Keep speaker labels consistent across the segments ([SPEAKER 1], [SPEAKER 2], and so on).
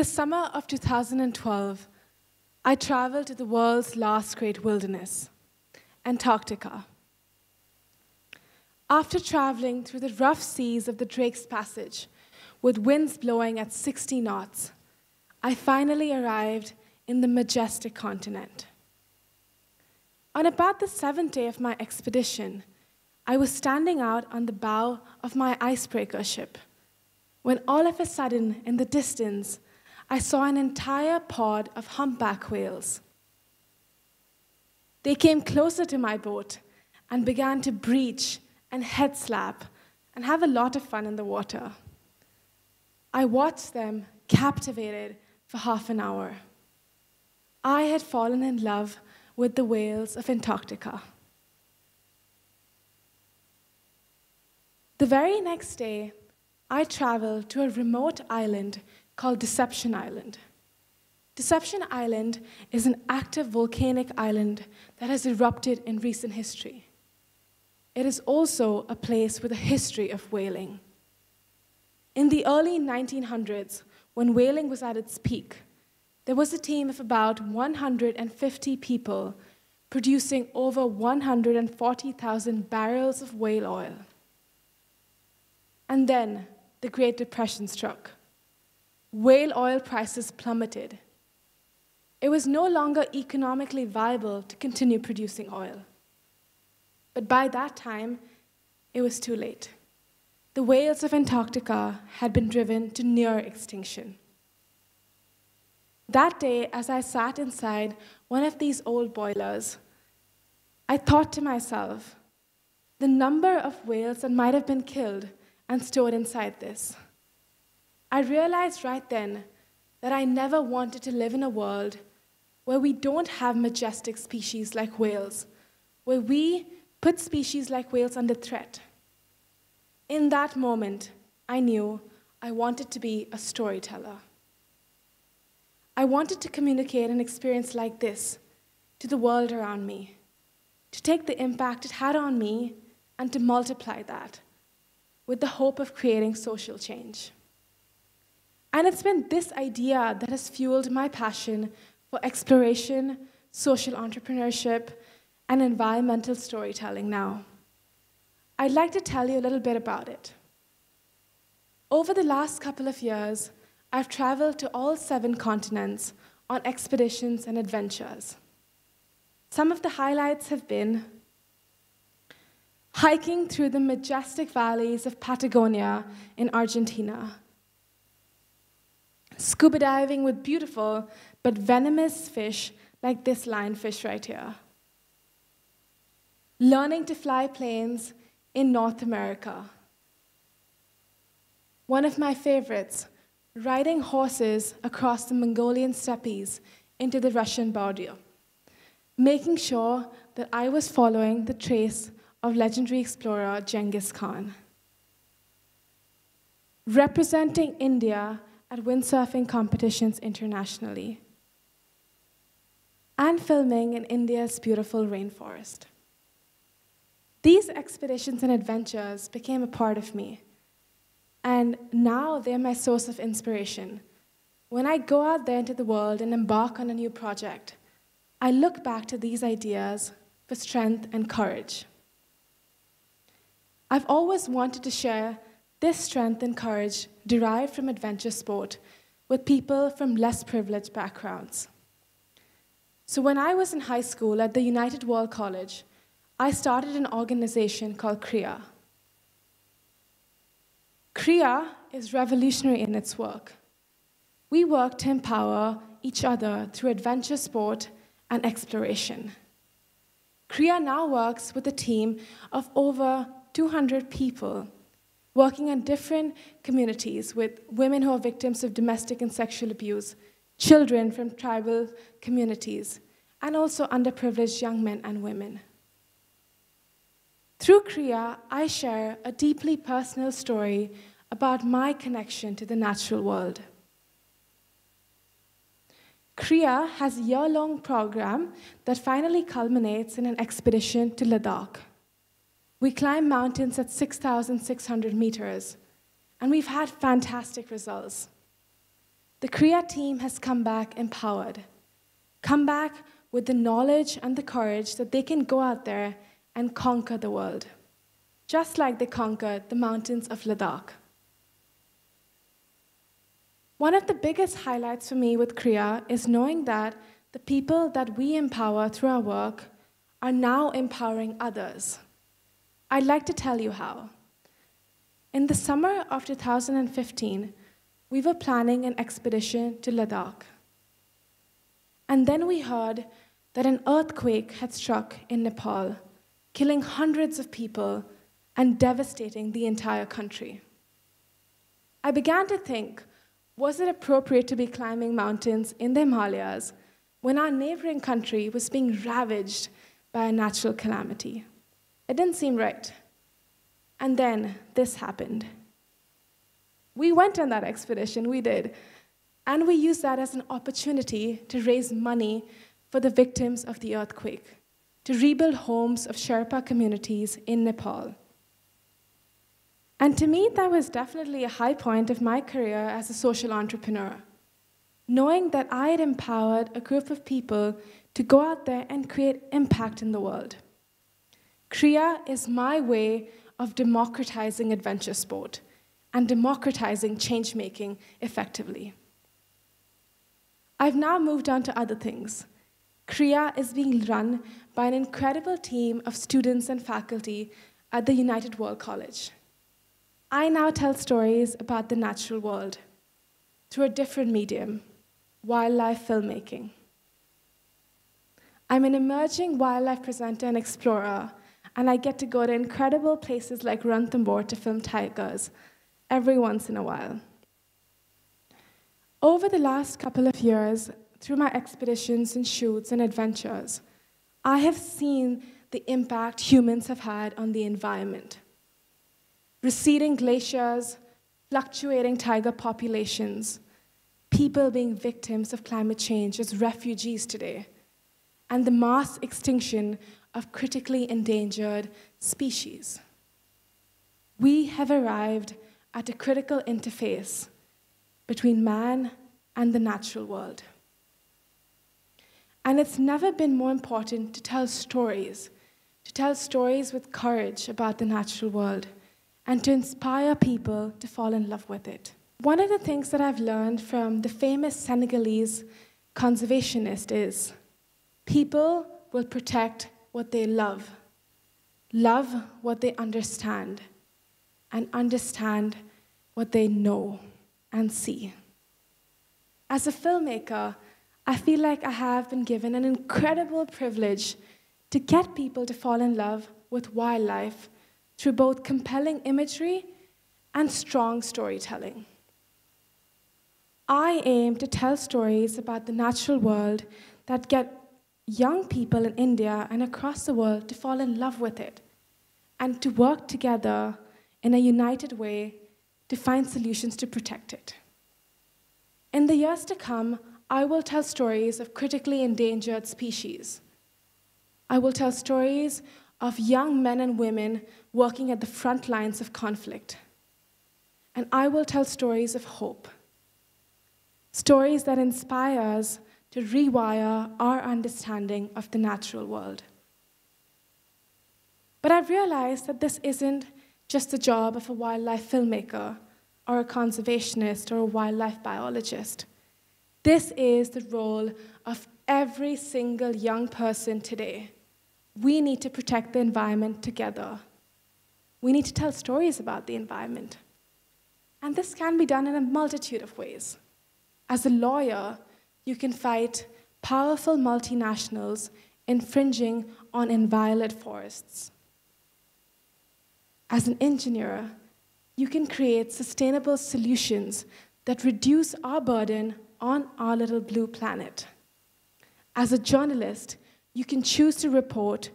[SPEAKER 1] the summer of 2012, I traveled to the world's last great wilderness, Antarctica. After traveling through the rough seas of the Drake's Passage, with winds blowing at 60 knots, I finally arrived in the majestic continent. On about the 7th day of my expedition, I was standing out on the bow of my icebreaker ship, when all of a sudden, in the distance, I saw an entire pod of humpback whales. They came closer to my boat and began to breach and head slap and have a lot of fun in the water. I watched them, captivated, for half an hour. I had fallen in love with the whales of Antarctica. The very next day, I traveled to a remote island called Deception Island. Deception Island is an active volcanic island that has erupted in recent history. It is also a place with a history of whaling. In the early 1900s, when whaling was at its peak, there was a team of about 150 people producing over 140,000 barrels of whale oil. And then the Great Depression struck. Whale oil prices plummeted. It was no longer economically viable to continue producing oil. But by that time, it was too late. The whales of Antarctica had been driven to near extinction. That day, as I sat inside one of these old boilers, I thought to myself, the number of whales that might have been killed and stored inside this. I realized right then that I never wanted to live in a world where we don't have majestic species like whales, where we put species like whales under threat. In that moment, I knew I wanted to be a storyteller. I wanted to communicate an experience like this to the world around me, to take the impact it had on me and to multiply that with the hope of creating social change. And it's been this idea that has fueled my passion for exploration, social entrepreneurship, and environmental storytelling now. I'd like to tell you a little bit about it. Over the last couple of years, I've traveled to all 7 continents on expeditions and adventures. Some of the highlights have been hiking through the majestic valleys of Patagonia in Argentina, scuba diving with beautiful but venomous fish like this lionfish right here, learning to fly planes in North America. One of my favorites, riding horses across the Mongolian steppes into the Russian border, making sure that I was following the trace of legendary explorer Genghis Khan. Representing India at windsurfing competitions internationally, and filming in India's beautiful rainforest. These expeditions and adventures became a part of me, and now they're my source of inspiration. When I go out there into the world and embark on a new project, I look back to these ideas for strength and courage. I've always wanted to share this strength and courage derived from adventure sport with people from less privileged backgrounds. So when I was in high school at the United World College, I started an organization called CREA. CREA is revolutionary in its work. We work to empower each other through adventure sport and exploration. CREA now works with a team of over 200 people working in different communities with women who are victims of domestic and sexual abuse, children from tribal communities, and also underprivileged young men and women. Through CREA, I share a deeply personal story about my connection to the natural world. CREA has a year-long program that finally culminates in an expedition to Ladakh. We climb mountains at 6,600 meters, and we've had fantastic results. the Kriya team has come back empowered, come back with the knowledge and the courage that they can go out there and conquer the world, just like they conquered the mountains of Ladakh. One of the biggest highlights for me with Kriya is knowing that the people that we empower through our work are now empowering others. I'd like to tell you how. In the summer of 2015, we were planning an expedition to Ladakh. And then we heard that an earthquake had struck in Nepal, killing hundreds of people and devastating the entire country. I began to think, was it appropriate to be climbing mountains in the Himalayas when our neighboring country was being ravaged by a natural calamity? It didn't seem right. And then this happened. We went on that expedition, we did, and we used that as an opportunity to raise money for the victims of the earthquake, to rebuild homes of Sherpa communities in Nepal. And to me, that was definitely a high point of my career as a social entrepreneur, knowing that I had empowered a group of people to go out there and create impact in the world. Kriya is my way of democratizing adventure sport and democratizing change-making effectively. I've now moved on to other things. Kriya is being run by an incredible team of students and faculty at the United World College. I now tell stories about the natural world through a different medium, wildlife filmmaking. I'm an emerging wildlife presenter and explorer, and I get to go to incredible places like Ranthambore to film tigers every once in a while. Over the last couple of years, through my expeditions and shoots and adventures, I have seen the impact humans have had on the environment. Receding glaciers, fluctuating tiger populations, people being victims of climate change as refugees today, and the mass extinction of critically endangered species. We have arrived at a critical interface between man and the natural world. And it's never been more important to tell stories with courage about the natural world, and to inspire people to fall in love with it. One of the things that I've learned from the famous Senegalese conservationist is people will protect what they love what they understand, and understand what they know and see. As a filmmaker, I feel like I have been given an incredible privilege to get people to fall in love with wildlife through both compelling imagery and strong storytelling. I aim to tell stories about the natural world that get young people in India and across the world to fall in love with it and to work together in a united way to find solutions to protect it. In the years to come, I will tell stories of critically endangered species. I will tell stories of young men and women working at the front lines of conflict. And I will tell stories of hope. Stories that inspire us to rewire our understanding of the natural world. But I've realized that this isn't just the job of a wildlife filmmaker or a conservationist or a wildlife biologist. This is the role of every single young person today. We need to protect the environment together. We need to tell stories about the environment. And this can be done in a multitude of ways. As a lawyer, you can fight powerful multinationals infringing on inviolate forests. As an engineer, you can create sustainable solutions that reduce our burden on our little blue planet. As a journalist, you can choose to report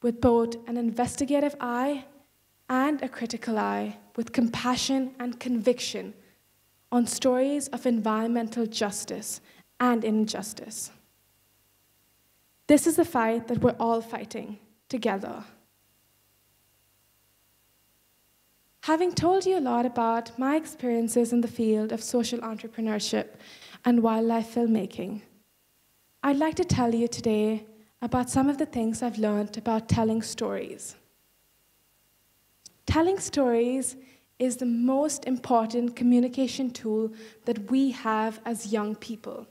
[SPEAKER 1] with both an investigative eye and a critical eye, with compassion and conviction on stories of environmental justice and injustice. This is a fight that we're all fighting together. Having told you a lot about my experiences in the field of social entrepreneurship, and wildlife filmmaking. I'd like to tell you today about some of the things I've learned about telling stories. Telling stories is the most important communication tool that we have as young people.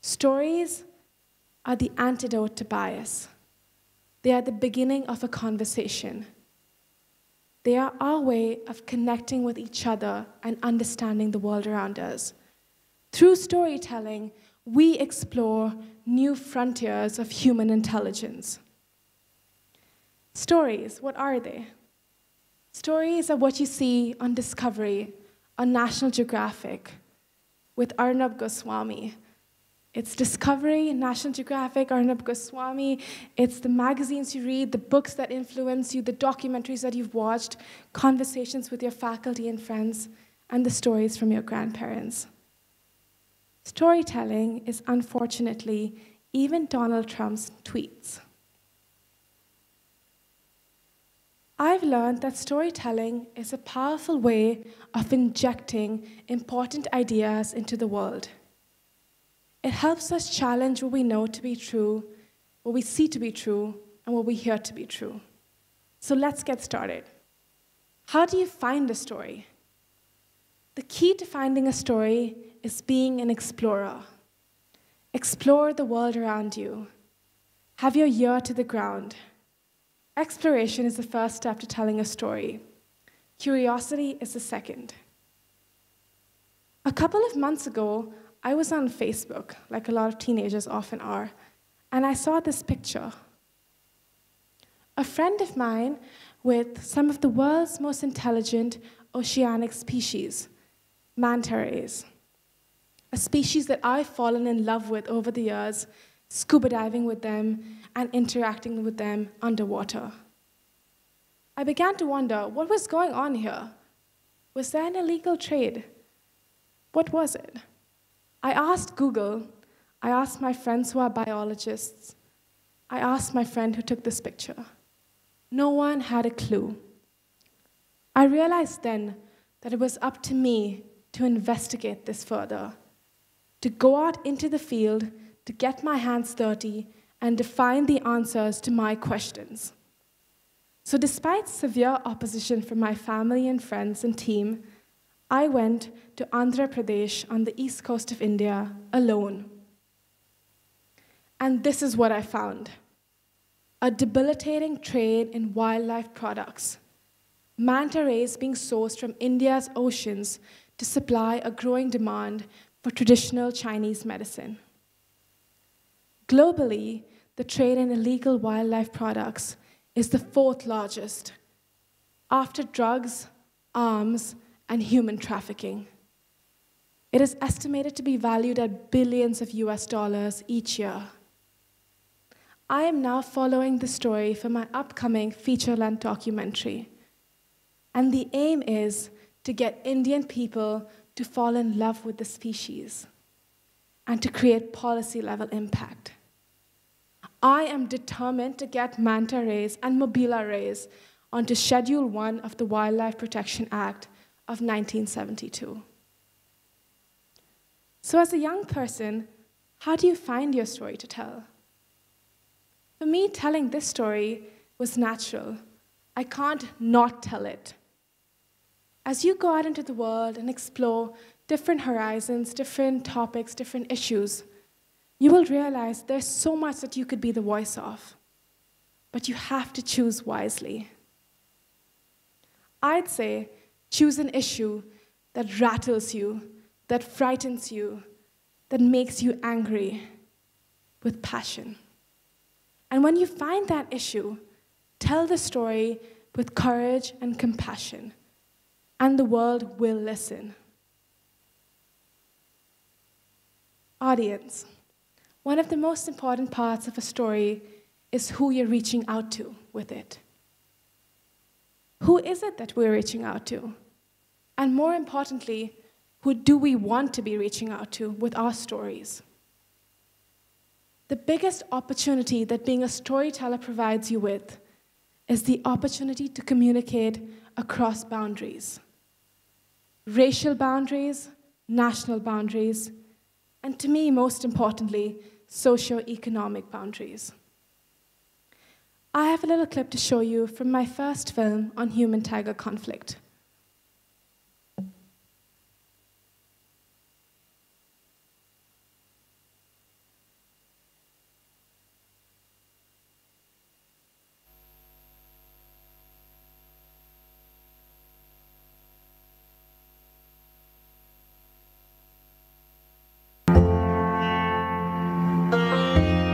[SPEAKER 1] Stories are the antidote to bias. They are the beginning of a conversation. They are our way of connecting with each other and understanding the world around us. Through storytelling, we explore new frontiers of human intelligence. Stories, what are they? Stories are what you see on Discovery, on National Geographic, with Arnab Goswami. It's Discovery, National Geographic, Arnab Goswami. It's the magazines you read, the books that influence you, the documentaries that you've watched, conversations with your faculty and friends, and the stories from your grandparents. Storytelling is, unfortunately, even Donald Trump's tweets. I've learned that storytelling is a powerful way of injecting important ideas into the world. It helps us challenge what we know to be true, what we see to be true, and what we hear to be true. So let's get started. How do you find a story? The key to finding a story is being an explorer. Explore the world around you. Have your ear to the ground. Exploration is the first step to telling a story. Curiosity is the second. A couple of months ago, I was on Facebook, like a lot of teenagers often are, and I saw this picture. A friend of mine with some of the world's most intelligent oceanic species, manta rays, a species that I've fallen in love with over the years, scuba diving with them and interacting with them underwater. I began to wonder, what was going on here? Was there an illegal trade? What was it? I asked Google, I asked my friends who are biologists, I asked my friend who took this picture. No one had a clue. I realized then that it was up to me to investigate this further, to go out into the field, to get my hands dirty, and to find the answers to my questions. So despite severe opposition from my family and friends and team, I went to Andhra Pradesh on the east coast of India alone. And this is what I found: a debilitating trade in wildlife products, manta rays being sourced from India's oceans to supply a growing demand for traditional Chinese medicine. Globally, the trade in illegal wildlife products is the fourth largest, after drugs, arms, and human trafficking. It is estimated to be valued at billions of US dollars each year. I am now following the story for my upcoming feature-length documentary. And the aim is to get Indian people to fall in love with the species and to create policy-level impact. I am determined to get manta rays and mobila rays onto Schedule 1 of the Wildlife Protection Act of 1972. So as a young person, how do you find your story to tell? For me, telling this story was natural. I can't not tell it. As you go out into the world and explore different horizons, different topics, different issues, you will realize there's so much that you could be the voice of, but you have to choose wisely. I'd say choose an issue that rattles you, that frightens you, that makes you angry, with passion. And when you find that issue, tell the story with courage and compassion, and the world will listen. Audience. One of the most important parts of a story is who you're reaching out to with it. Who is it that we're reaching out to? And more importantly, who do we want to be reaching out to with our stories? The biggest opportunity that being a storyteller provides you with is the opportunity to communicate across boundaries. Racial boundaries, national boundaries, and to me, most importantly, socio-economic boundaries. I have a little clip to show you from my first film on human-tiger conflict.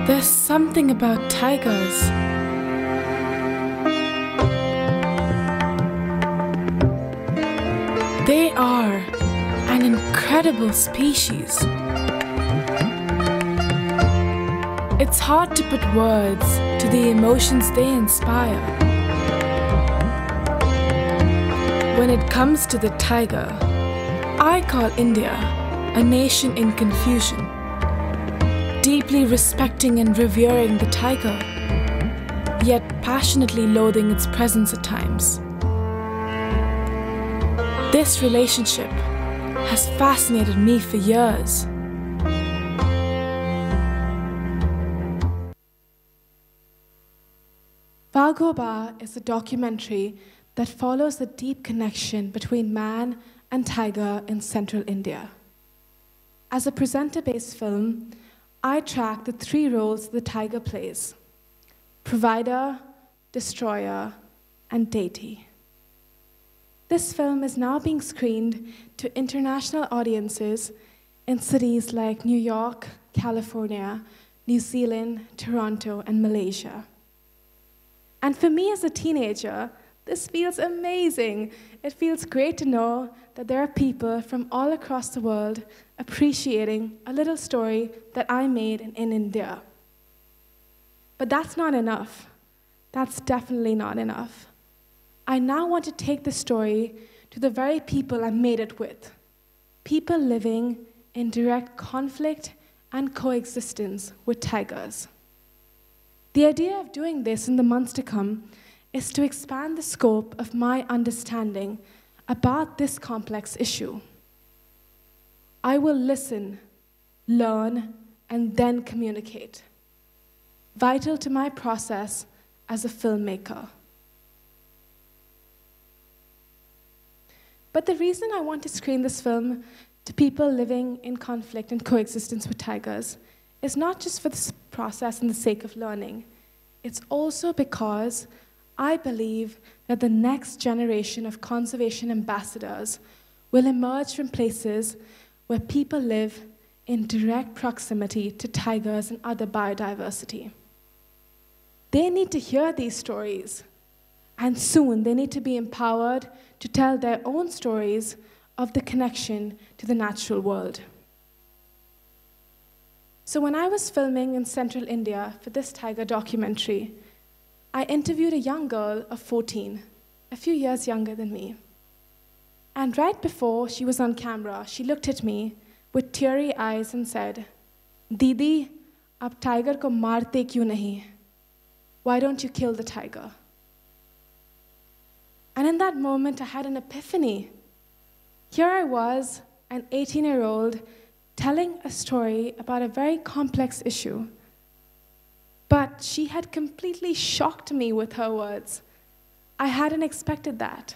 [SPEAKER 1] There's something about tigers. They are an incredible species. It's hard to put words to the emotions they inspire. When it comes to the tiger, I call India a nation in confusion, deeply respecting and revering the tiger, yet passionately loathing its presence at times. This relationship has fascinated me for years. TEDxBITSGoa is a documentary that follows the deep connection between man and tiger in central India. As a presenter-based film, I track the three roles the tiger plays: provider, destroyer, and deity. This film is now being screened to international audiences in cities like New York, California, New Zealand, Toronto, and Malaysia. And for me as a teenager, this feels amazing. It feels great to know that there are people from all across the world appreciating a little story that I made in India. But that's not enough. That's definitely not enough. I now want to take the story to the very people I made it with, people living in direct conflict and coexistence with tigers. The idea of doing this in the months to come is to expand the scope of my understanding about this complex issue. I will listen, learn, and then communicate, vital to my process as a filmmaker. But the reason I want to screen this film to people living in conflict and coexistence with tigers is not just for this process and the sake of learning. It's also because I believe that the next generation of conservation ambassadors will emerge from places where people live in direct proximity to tigers and other biodiversity. They need to hear these stories, and soon they need to be empowered to tell their own stories of the connection to the natural world. So when I was filming in central India for this tiger documentary, I interviewed a young girl of 14, a few years younger than me. And right before she was on camera, she looked at me with teary eyes and said, "Didi, ab tiger ko marte kyun nahi? Why don't you kill the tiger?" And in that moment, I had an epiphany. Here I was, an 18-year-old, telling a story about a very complex issue. But she had completely shocked me with her words. I hadn't expected that.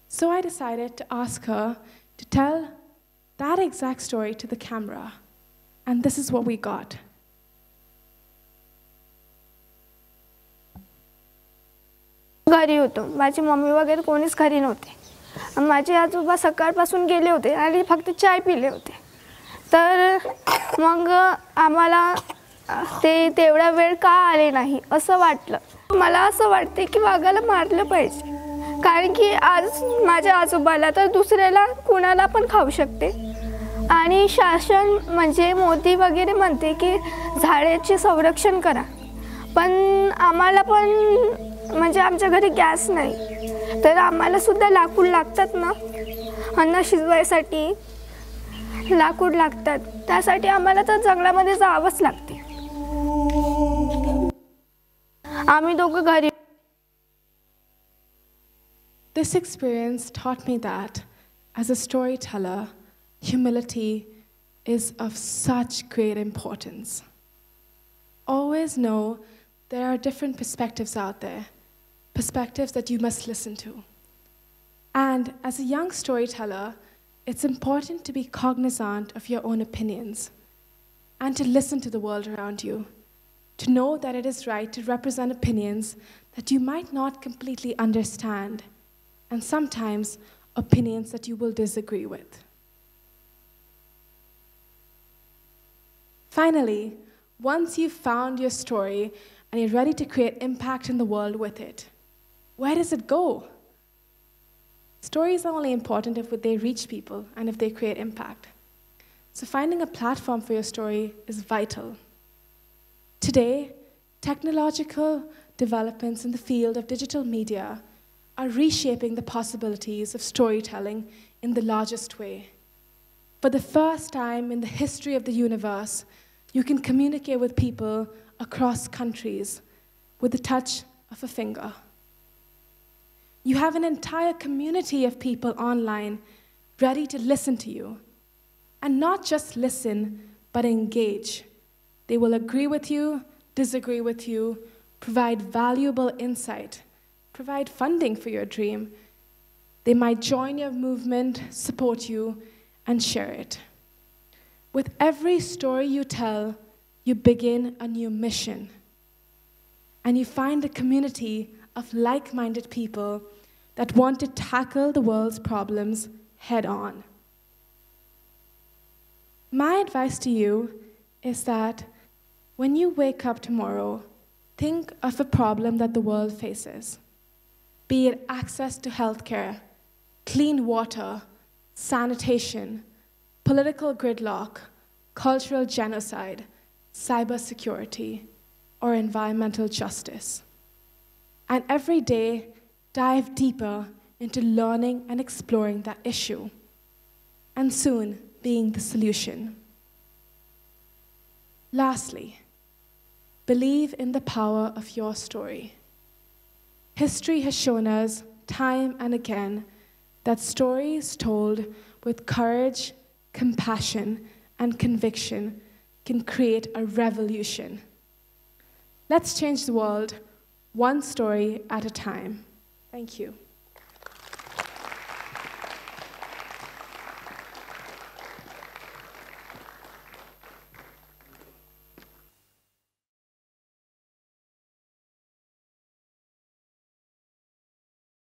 [SPEAKER 1] So I decided to ask her to tell that exact story to the camera. And this is what we got.
[SPEAKER 2] घरी होतो. माझी mummy वगैरे कोणीच घरी नव्हते. माझे आजोबा सकाळपासून गेले होते आणि फक्त चाय पिले होते. तर मग आम्हाला ते तेवढा वेळ का आले नाही असं वाटलं. मला असं वाटते की वाघाला मारलं पाहिजे, कारण की आज माझ्या आजोबाला तर दुसऱ्याला कुणाला पण खाऊ शकते. आणि शासन म्हणजे मोदी वगैरे म्हणते की झाडाचे संरक्षण करा, पण आम्हाला पण म्हणजे आमच्या घरी गॅस नाही, तर आम्हाला सुद्धा लाकूड लागतात ना, अन्न शिजवायसाठी लाकूड लागतात. त्यासाठी आम्हाला तर जंगलामध्ये जावंच लागते. आम्ही दोघं घरी.
[SPEAKER 1] This experience taught me that, as a storyteller, humility is of such great importance. Always know there are different perspectives out there, perspectives that you must listen to. And as a young storyteller, it's important to be cognizant of your own opinions and to listen to the world around you, to know that it is right to represent opinions that you might not completely understand, and sometimes opinions that you will disagree with. Finally, once you've found your story and you're ready to create impact in the world with it, where does it go? Stories are only important if they reach people and if they create impact. So finding a platform for your story is vital. Today, technological developments in the field of digital media are reshaping the possibilities of storytelling in the largest way. For the first time in the history of the universe, you can communicate with people across countries with the touch of a finger. You have an entire community of people online ready to listen to you. And not just listen, but engage. They will agree with you, disagree with you, provide valuable insight, provide funding for your dream. They might join your movement, support you, and share it. With every story you tell, you begin a new mission. And you find a community of like-minded people that want to tackle the world's problems head-on. My advice to you is that when you wake up tomorrow, think of a problem that the world faces, be it access to healthcare, clean water, sanitation, political gridlock, cultural genocide, cybersecurity, or environmental justice. And every day, dive deeper into learning and exploring that issue, and soon being the solution. Lastly, believe in the power of your story. History has shown us time and again that stories told with courage, compassion, and conviction can create a revolution. Let's change the world one story at a time. Thank you.